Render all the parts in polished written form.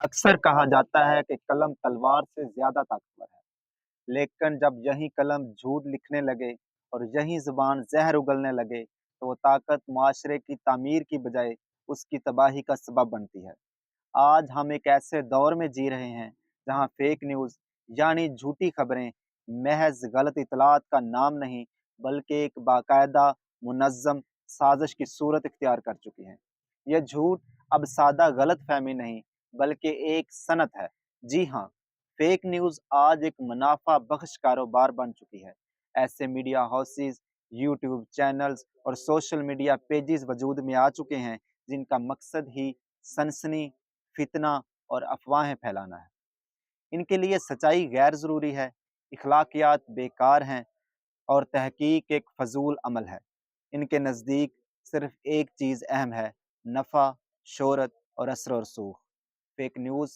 अक्सर कहा जाता है कि कलम तलवार से ज्यादा ताकतवर है, लेकिन जब यही कलम झूठ लिखने लगे और यही जुबान जहर उगलने लगे, तो वो ताकत माशरे की तामीर की बजाय उसकी तबाही का सबब बनती है। आज हम एक ऐसे दौर में जी रहे हैं जहां फेक न्यूज़ यानी झूठी खबरें महज गलत इतलात का नाम नहीं, बल्कि एक बाकायदा मुनज़्ज़म साजिश की सूरत इख्तियार कर चुकी हैं। यह झूठ अब सादा गलत फहमी नहीं, बल्कि एक सनत है। जी हाँ, फेक न्यूज़ आज एक मुनाफा बख्श कारोबार बन चुकी है। ऐसे मीडिया हाउसेस, यूट्यूब चैनल्स और सोशल मीडिया पेजेस वजूद में आ चुके हैं जिनका मकसद ही सनसनी, फितना और अफवाहें फैलाना है। इनके लिए सच्चाई गैर ज़रूरी है, इखलाकियात बेकार हैं और तहकीक एक फजूल अमल है। इनके नज़दीक सिर्फ एक चीज़ अहम है, नफ़ा, शोहरत और असर और सूख। फेक न्यूज़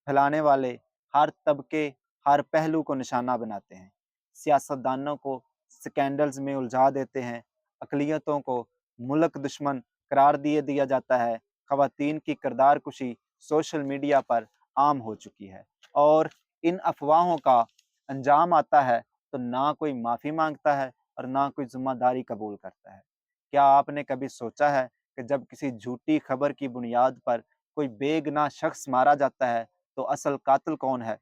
फैलाने वाले हर तबके, हर पहलू को निशाना बनाते हैं। सियासतदानों को स्कैंडल्स में उलझा देते हैं, अक़लियतों को मुल्क दुश्मन करार दिया जाता है। ख़वातीन की किरदार कुशी सोशल मीडिया पर आम हो चुकी है और इन अफवाहों का अंजाम आता है तो ना कोई माफ़ी मांगता है और ना कोई ज़िम्मेदारी कबूल करता है। क्या आपने कभी सोचा है कि जब किसी झूठी खबर की बुनियाद पर कोई बेगुनाह शख्स मारा जाता है तो असल कातिल कौन है?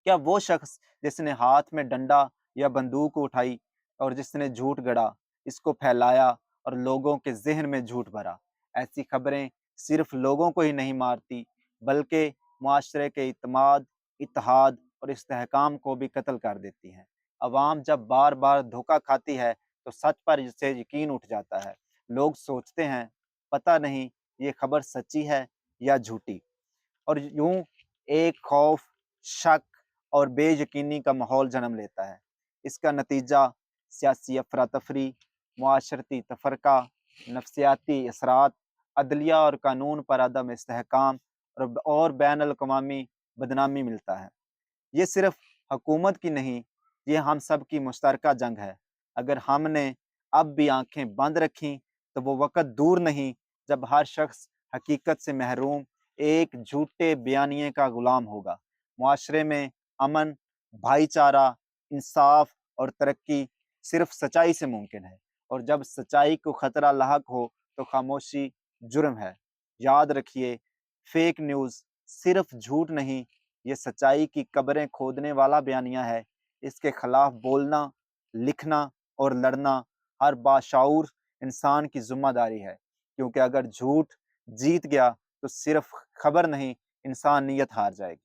क्या वो शख्स जिसने हाथ में डंडा या बंदूक उठाई और जिसने झूठ गढ़ा, इसको फैलाया और लोगों के ज़हन में झूठ भरा? ऐसी खबरें सिर्फ लोगों को ही नहीं मारती, बल्कि मुआशरे के इत्मीद, इत्तेहाद और इस्तेहकाम को भी कत्ल कर देती हैं। अवाम जब बार-बार धोखा खाती है, तो सच पर इससे यकीन उठ जाता है। लोग सोचते हैं, पता नहीं ये खबर सच्ची है या झूठी, और यूं एक खौफ, शक और बेयकीनी का माहौल जन्म लेता है। इसका नतीजा सियासी अफरा-तफरी, मुआशरती तफरका, नफ्सियाती असरात, अदलिया और कानून पर अदम इस्तेहकाम और बैन अल-अक़वामी बदनामी मिलता है। ये सिर्फ हुकूमत की नहीं, ये हम सब की मुश्तरका जंग है। अगर हमने अब भी आंखें बंद रखीं, तो वो वक़्त दूर नहीं जब हर शख्स हकीकत से महरूम एक झूठे बयानिए का गुलाम होगा। मुआशरे में अमन, भाईचारा, इंसाफ और तरक्की सिर्फ सच्चाई से मुमकिन है, और जब सच्चाई को खतरा लाहक हो तो खामोशी जुर्म है। याद रखिए, फेक न्यूज़ सिर्फ झूठ नहीं, ये सच्चाई की कब्रें खोदने वाला बयानिया है। इसके खिलाफ बोलना, लिखना और लड़ना हर बाशऊर इंसान की ज़िम्मेदारी है, क्योंकि अगर झूठ जीत गया तो सिर्फ खबर नहीं, इंसानियत हार जाएगी।